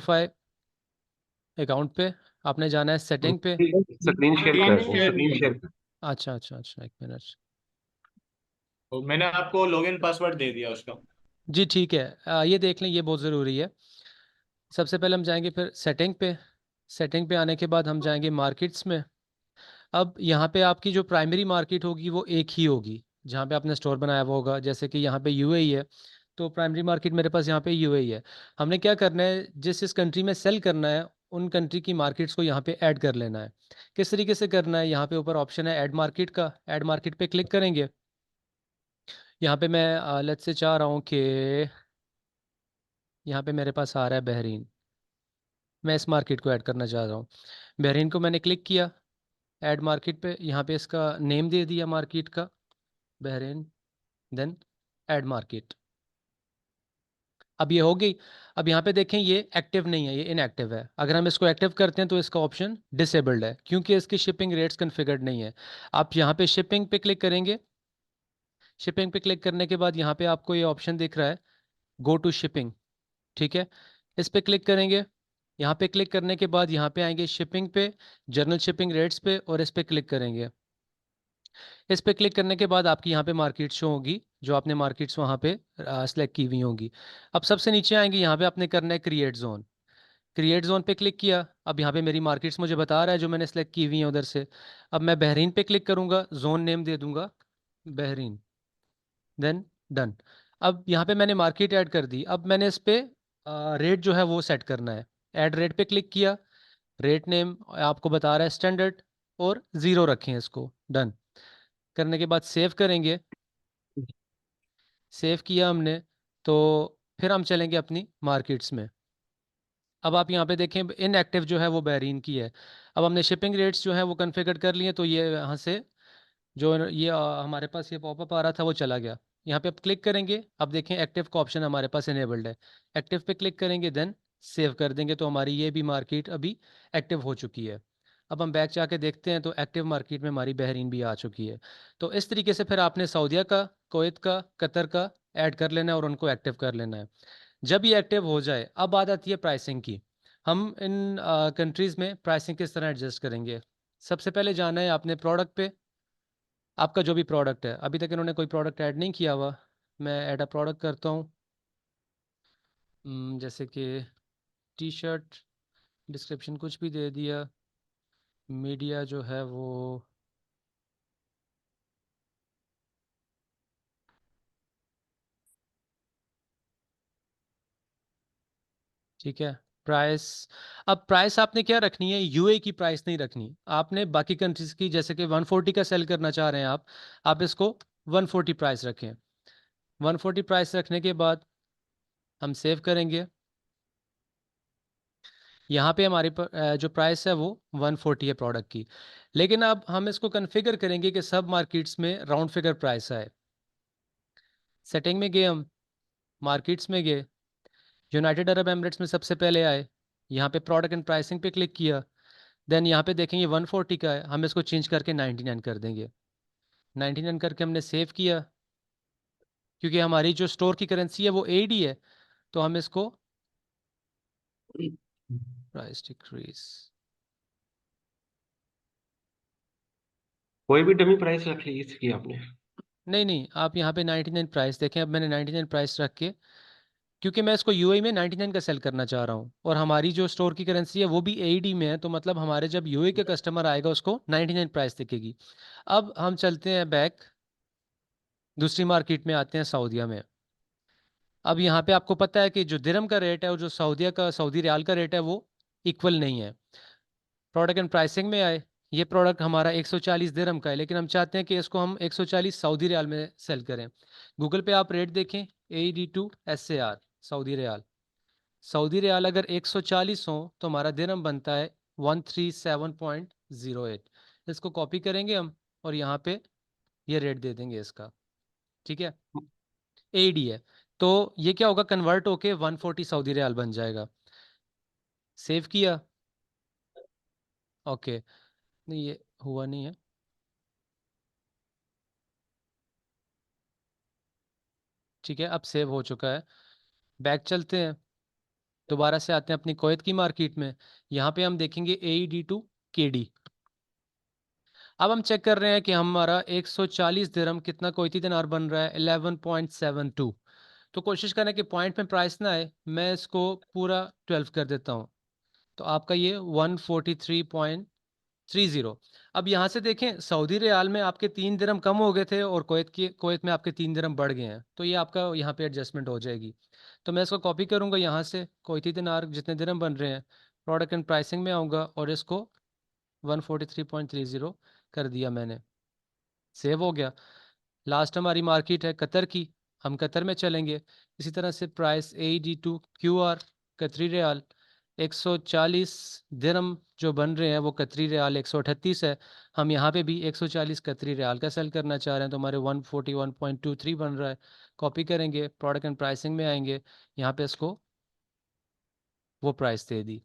Phi account पे आपने जाना है, सेटिंग पे। स्क्रीन शेयर कर स्क्रीन शेयर। अच्छा अच्छा अच्छा, एक मिनट। तो मैंने आपको लॉगिन पासवर्ड दे दिया उसका। जी ठीक है, ये देख लें, ये बहुत ज़रूरी है। सबसे पहले हम जाएंगे फिर सेटिंग पे। सेटिंग पे आने के बाद हम जाएंगे मार्केट्स में। अब यहाँ पे आपकी जो प्राइमरी मार्केट होगी वो एक ही होगी, जहाँ पे आपने स्टोर बनाया हुआ होगा। जैसे कि यहाँ पे यूएई है, तो प्राइमरी मार्केट मेरे पास यहाँ पे यूएई है। हमने क्या करना है, जिस कंट्री में सेल करना है उन कंट्री की मार्केट्स को यहाँ पे ऐड कर लेना है। किस तरीके से करना है, यहाँ पे ऊपर ऑप्शन है ऐड मार्केट का। ऐड मार्केट पे क्लिक करेंगे। यहाँ पे मैं लेट्स से चाह रहा हूँ कि यहाँ पे मेरे पास आ रहा है बहरीन। मैं इस मार्केट को ऐड करना चाह रहा हूँ। बहरीन को मैंने क्लिक किया ऐड मार्केट पे। यहाँ पे इसका नेम दे दिया मार्केट का, बहरीन। Then add market. अब ये हो गई। अब यहाँ पे देखें ये एक्टिव नहीं है, ये इनएक्टिव है। अगर हम इसको एक्टिव करते हैं तो इसका ऑप्शन डिसेबल्ड है, क्योंकि इसकी शिपिंग रेट्स कन्फिगर्ड नहीं है। आप यहाँ पे शिपिंग पे क्लिक करेंगे। शिपिंग पे क्लिक करने के बाद यहाँ पे आपको ये ऑप्शन दिख रहा है, गो टू शिपिंग। ठीक है, इस पे क्लिक करेंगे। यहाँ पे क्लिक करने के बाद यहाँ पे आएंगे शिपिंग पे, जनरल शिपिंग रेट्स पे, और इस पे क्लिक करेंगे। इस पे क्लिक करने के बाद आपकी यहाँ पे मार्केट शो होगी, जो आपने मार्केट्स वहाँ पे सेलेक्ट की हुई होंगी। अब सबसे नीचे आएंगे, यहाँ पे आपने करना है क्रिएट जोन। क्रिएट जोन पे क्लिक किया। अब यहाँ पे मेरी मार्केट्स मुझे बता रहा है जो मैंने सेलेक्ट की हुई है उधर से। अब मैं बहरीन पे क्लिक करूँगा, जोन नेम दे दूंगा बहरीन। Then done. अब यहाँ पे मैंने मार्केट ऐड कर दी। अब मैंने इस पे रेट जो है वो सेट करना है। ऐड रेट पे क्लिक किया। रेट नेम आपको बता रहा है स्टैंडर्ड, और ज़ीरो रखें इसको। डन करने के बाद सेव करेंगे। सेव किया हमने, तो फिर हम चलेंगे अपनी मार्केट्स में। अब आप यहाँ पे देखें इनएक्टिव जो है वो बहरीन की है। अब हमने शिपिंग रेट्स जो है वो कन्फिगर कर लिए, तो ये यहाँ से जो ये हमारे पास ये पॉपअप आ रहा था वो चला गया। यहाँ पे आप क्लिक करेंगे। अब देखें एक्टिव का ऑप्शन हमारे पास इनेबल्ड है। एक्टिव पे क्लिक करेंगे, देन सेव कर देंगे, तो हमारी ये भी मार्केट अभी एक्टिव हो चुकी है। अब हम बैक जाके देखते हैं तो एक्टिव मार्केट में हमारी बहरीन भी आ चुकी है। तो इस तरीके से फिर आपने सऊदीया का, कुवैत का, कतर का ऐड कर लेना है और उनको एक्टिव कर लेना है। जब ये एक्टिव हो जाए, अब बात आती है प्राइसिंग की। हम इन कंट्रीज़ में प्राइसिंग किस तरह एडजस्ट करेंगे। सबसे पहले जाना है आपने प्रोडक्ट पे। आपका जो भी प्रोडक्ट है, अभी तक इन्होंने कोई प्रोडक्ट ऐड नहीं किया हुआ, मैं ऐड अ प्रोडक्ट करता हूँ। जैसे कि टी शर्ट, डिस्क्रिप्शन कुछ भी दे दिया। मीडिया जो है वो, ठीक है। प्राइस, अब प्राइस आपने क्या रखनी है, यूए की प्राइस नहीं रखनी आपने, बाकी कंट्रीज की। जैसे कि 140 का सेल करना चाह रहे हैं आप इसको 140 प्राइस रखें। 140 प्राइस रखने के बाद हम सेव करेंगे। यहाँ पे हमारी जो प्राइस है वो 140 है प्रोडक्ट की। लेकिन अब हम इसको कन्फिगर करेंगे कि सब मार्केट्स में राउंड फिगर प्राइस आए। सेटिंग में गए हम, मार्केट्स में गए, यूनाइटेड अरब एमिरेट्स में सबसे पहले आए। यहाँ पे प्रोडक्ट एंड प्राइसिंग पे क्लिक किया। देन यहाँ पे देखेंगे 140 का है, हम इसको चेंज करके 99 कर देंगे। 99 करके हमने सेव किया। क्योंकि हमारी जो स्टोर की करेंसी है वो एडी है, तो हम इसको प्राइस डिक्रीज, कोई भी डमी प्राइस रख ली इसकी आपने। नहीं नहीं, आप यहाँ पे 99 प्राइस देखें। अब मैंने 99 प्राइस रख के, क्योंकि मैं इसको यूएई में 99 का सेल करना चाह रहा हूँ, और हमारी जो स्टोर की करेंसी है वो भी एडी में है, तो मतलब हमारे जब यूएई का कस्टमर आएगा उसको 99 प्राइस दिखेगी। अब हम चलते हैं बैक, दूसरी मार्केट में आते हैं, सऊदीया में। अब यहाँ पे आपको पता है कि जो दिरहम का रेट है और जो सऊदीया का, सऊदी रियाल का रेट है, वो इक्वल नहीं है। प्रोडक्ट एंड प्राइसिंग में आए, ये प्रोडक्ट हमारा 140 दिरहम का है, लेकिन हम चाहते हैं कि इसको हम 140 सऊदी रियाल में सेल करें। गूगल पे आप रेट देखें, AED2 SAR, Saudi riyal. Saudi riyal अगर 140 हो तो हमारा दिरहम बनता है 137.08। इसको कॉपी करेंगे हम, और यहाँ पे ये रेट दे देंगे इसका। ठीक है, AED है, तो ये क्या होगा, कन्वर्ट होके 140 सऊदी रियाल बन जाएगा। सेव किया, ओके। नहीं, ये हुआ नहीं है। ठीक है, अब सेव हो चुका है। बैक चलते हैं। दोबारा से आते हैं अपनी कुवैत की मार्केट में। यहाँ पे हम देखेंगे AED टू KD। अब हम चेक कर रहे हैं कि हमारा 140 दिरहम कितना कुवैती दिनार बन रहा है, 11.72। तो कोशिश करें कि पॉइंट में प्राइस ना आए, मैं इसको पूरा 12 कर देता हूँ। तो आपका ये 143.30। अब यहाँ से देखें, सऊदी रियाल में आपके 3 दिरहम कम हो गए थे और कुवैत में आपके 3 दिरहम बढ़ गए हैं, तो ये आपका यहाँ पे एडजस्टमेंट हो जाएगी। तो मैं इसको कॉपी करूँगा यहाँ से, कुवैती दिनार जितने दिरहम बन रहे हैं, प्रोडक्ट एंड प्राइसिंग में आऊँगा और इसको 143.30 कर दिया मैंने। सेव हो गया। लास्ट हमारी मार्केट है कतर की, हम कतर में चलेंगे। इसी तरह से प्राइस AED टू QR कतरी रियाल 140 दिरहम जो बन रहे हैं वो कतरी रियाल 138 है। हम यहाँ पे भी 140 कतरी रियाल का सेल करना चाह रहे हैं, तो हमारे 141.23 बन रहा है। कॉपी करेंगे, प्रोडक्ट एंड प्राइसिंग में आएंगे, यहाँ पे इसको वो प्राइस दे दी।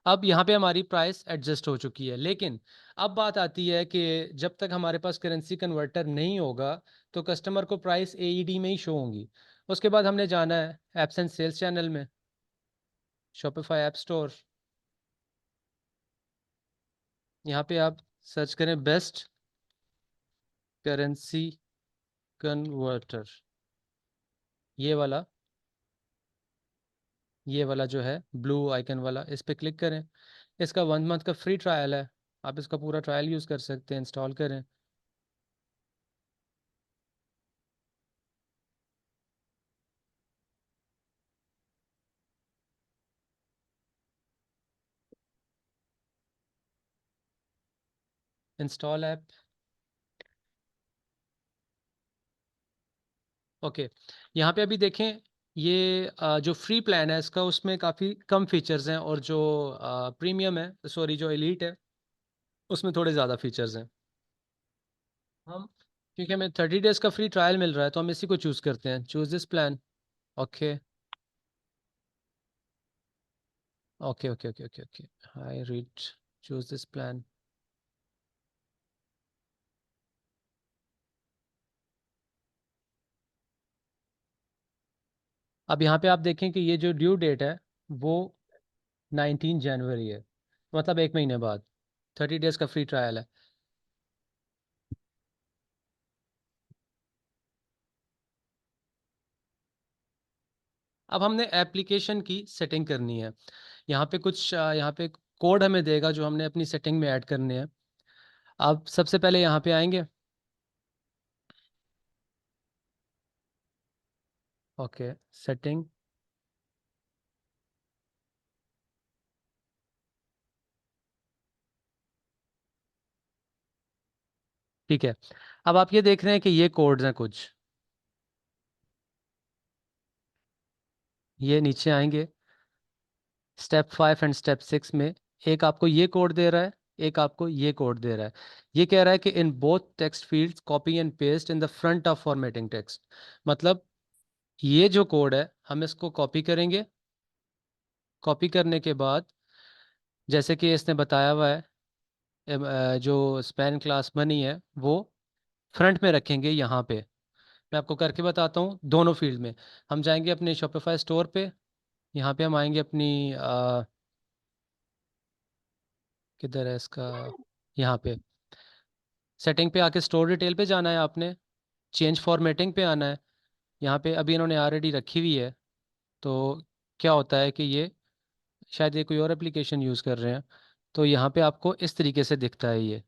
अब यहाँ पे हमारी प्राइस एडजस्ट हो चुकी है। लेकिन अब बात आती है कि जब तक हमारे पास करेंसी कन्वर्टर नहीं होगा तो कस्टमर को प्राइस AED में ही शो होंगी। उसके बाद हमने जाना है एप्स एंड सेल्स चैनल में, शॉपिफाई ऐप स्टोर। यहाँ पे आप सर्च करें बेस्ट करेंसी कन्वर्टर, ये वाला जो है ब्लू आइकन वाला, इस पर क्लिक करें। इसका 1 मंथ का फ्री ट्रायल है, आप इसका पूरा ट्रायल यूज़ कर सकते हैं। इंस्टॉल करें। Install app. ओके, यहाँ पे अभी देखें, ये जो फ्री प्लान है इसका, उसमें काफ़ी कम फीचर्स हैं, और जो प्रीमियम है, सॉरी जो एलीट है, उसमें थोड़े ज़्यादा फीचर्स हैं। हम क्योंकि हमें 30 डेज़ का फ्री ट्रायल मिल रहा है तो हम इसी को चूज़ करते हैं, choose this plan. Okay okay okay okay okay okay, I read, choose this plan. अब यहाँ पे आप देखें कि ये जो ड्यू डेट है वो 19 जनवरी है, मतलब 1 महीने बाद। 30 डेज़ का फ्री ट्रायल है। अब हमने एप्लीकेशन की सेटिंग करनी है। यहाँ पे कुछ यहाँ पे कोड हमें देगा जो हमने अपनी सेटिंग में ऐड करने हैं। अब सबसे पहले यहाँ पे आएंगे। Okay, setting. ठीक है, अब आप ये देख रहे हैं कि ये कोड्स हैं कुछ, ये नीचे आएंगे स्टेप 5 एंड स्टेप 6 में। एक आपको ये कोड दे रहा है, एक आपको ये कोड दे रहा है। ये कह रहा है कि in both text fields copy and paste in the front of formatting text. मतलब ये जो कोड है हम इसको कॉपी करेंगे, कॉपी करने के बाद जैसे कि इसने बताया हुआ है, जो स्पैन क्लास बनी है वो फ्रंट में रखेंगे यहाँ पे। मैं आपको करके बताता हूँ दोनों फील्ड में। हम जाएंगे अपने शॉपिफाई स्टोर पे, यहाँ पे हम आएंगे अपनी किधर है इसका, यहाँ पे सेटिंग पे आके स्टोर डिटेल पे जाना है आपने, चेंज फॉर्मेटिंग पे आना है। यहाँ पे अभी इन्होंने ऑलरेडी रखी हुई है, तो क्या होता है कि ये शायद ये कोई और एप्लीकेशन यूज़ कर रहे हैं, तो यहाँ पे आपको इस तरीके से दिखता है, ये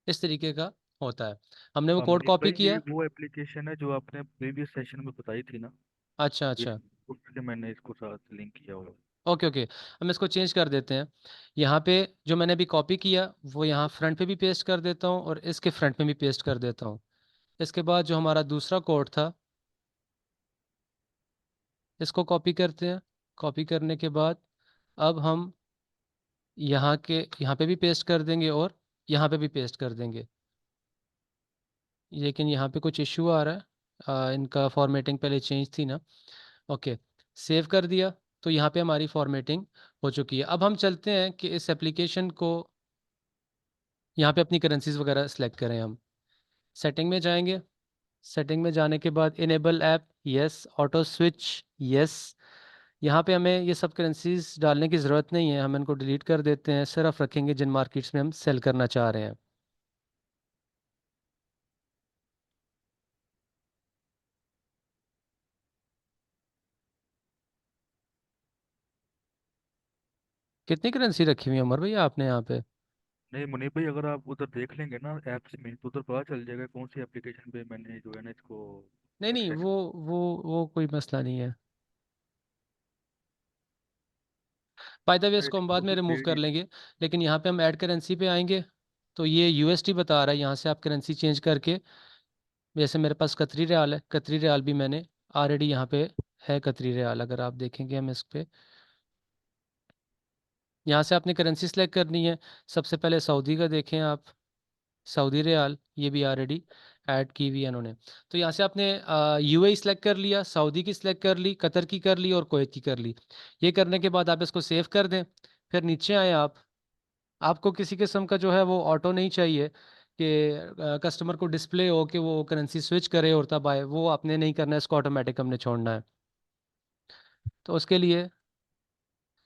इस तरीके का होता है। हमने वो कोड अमनीत कॉपी भाई, ये किया। वो एप्लीकेशन है जो आपने प्रीवियस सेशन में बताई थी ना। अच्छा इस अच्छा, उससे मैंने इसको साथ लिंक किया हुआ है। ओके ओके, हम इसको चेंज कर देते हैं। यहाँ पे जो मैंने अभी कॉपी किया वो यहाँ फ्रंट पे भी पेस्ट कर देता हूँ और इसके फ्रंट में भी पेस्ट कर देता हूँ। इसके बाद जो हमारा दूसरा कोड था इसको कॉपी करते हैं। कॉपी करने के बाद अब हम यहाँ पे भी पेस्ट कर देंगे और यहाँ पे भी पेस्ट कर देंगे। लेकिन यहाँ पे कुछ इशू आ रहा है, इनका फॉर्मेटिंग पहले चेंज थी ना। ओके, सेव कर दिया। तो यहाँ पे हमारी फॉर्मेटिंग हो चुकी है। अब हम चलते हैं कि इस एप्लीकेशन को यहाँ पे अपनी करेंसीज वगैरह सेलेक्ट करें। हम सेटिंग में जाएंगे, सेटिंग में जाने के बाद enable app, yes. Auto switch, yes. यहाँ पे हमें ये सब करेंसीज डालने की ज़रूरत नहीं है, हम इनको डिलीट कर देते हैं, सिर्फ रखेंगे जिन मार्केट्स में हम सेल करना चाह रहे हैं। कितनी करेंसी रखी हुई है उमर भैया आपने यहाँ पे? नहीं मुनीब भाई, अगर आप उधर देख लेंगे ना ऐप्स में, तो उधर पता चल जाएगा कौन सी एप्लीकेशन पे मैंने जो है ना इसको नहीं नहीं, एक्सेस। वो कोई मसला नहीं है। बाय द वे इसको हम बाद में रिमूव कर लेंगे, लेकिन यहाँ पे हम ऐड करेंसी पे आएंगे तो ये यूएसडी बता रहा है, यहाँ से आप करेंसी चेंज करके, जैसे मेरे पास कतरी रियाल है, कतरी रियाल भी मैंने ऑलरेडी यहाँ पे है कतरी रियाल, अगर आप देखेंगे हम इस पे, यहाँ से आपने करेंसी सेलेक्ट करनी है। सबसे पहले सऊदी का देखें आप, सऊदी रियाल, ये भी ऑलरेडी ऐड की हुई है इन्होंने। तो यहाँ से आपने यूएई सेलेक्ट कर लिया, सऊदी की सेलेक्ट कर ली, कतर की कर ली और कुवैत की कर ली। ये करने के बाद आप इसको सेव कर दें, फिर नीचे आए आप। आपको किसी किस्म का जो है वो ऑटो नहीं चाहिए कि कस्टमर को डिस्प्ले हो कि वो करेंसी स्विच करे और तब आए, वो आपने नहीं करना है, इसको ऑटोमेटिक हमने छोड़ना है। तो उसके लिए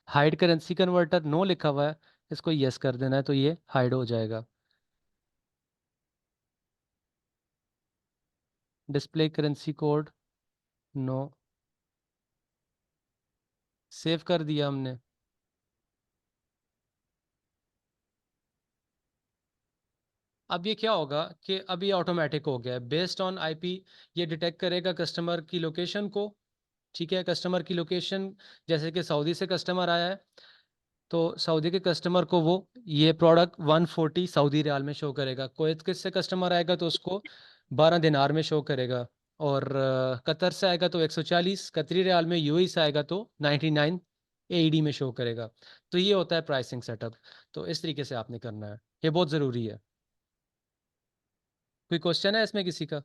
हाइड करेंसी कन्वर्टर नो लिखा हुआ है, इसको यस कर देना है तो ये हाइड हो जाएगा। Display currency code no, save कर दिया हमने। अब ये क्या होगा कि अब ये ऑटोमेटिक हो गया है, बेस्ड ऑन आईपी ये डिटेक्ट करेगा कस्टमर की लोकेशन को। ठीक है, कस्टमर की लोकेशन, जैसे कि सऊदी से कस्टमर आया है तो सऊदी के कस्टमर को वो ये प्रोडक्ट 140 सऊदी रियाल में शो करेगा। कुवैत के से कस्टमर आएगा तो उसको 12 दिनार में शो करेगा, और कतर से आएगा तो 140 कतरी रियाल में, यूएई से आएगा तो 99 एईडी में शो करेगा। तो ये होता है प्राइसिंग सेटअप। तो इस तरीके से आपने करना है, ये बहुत ज़रूरी है। कोई क्वेश्चन है इसमें किसी का?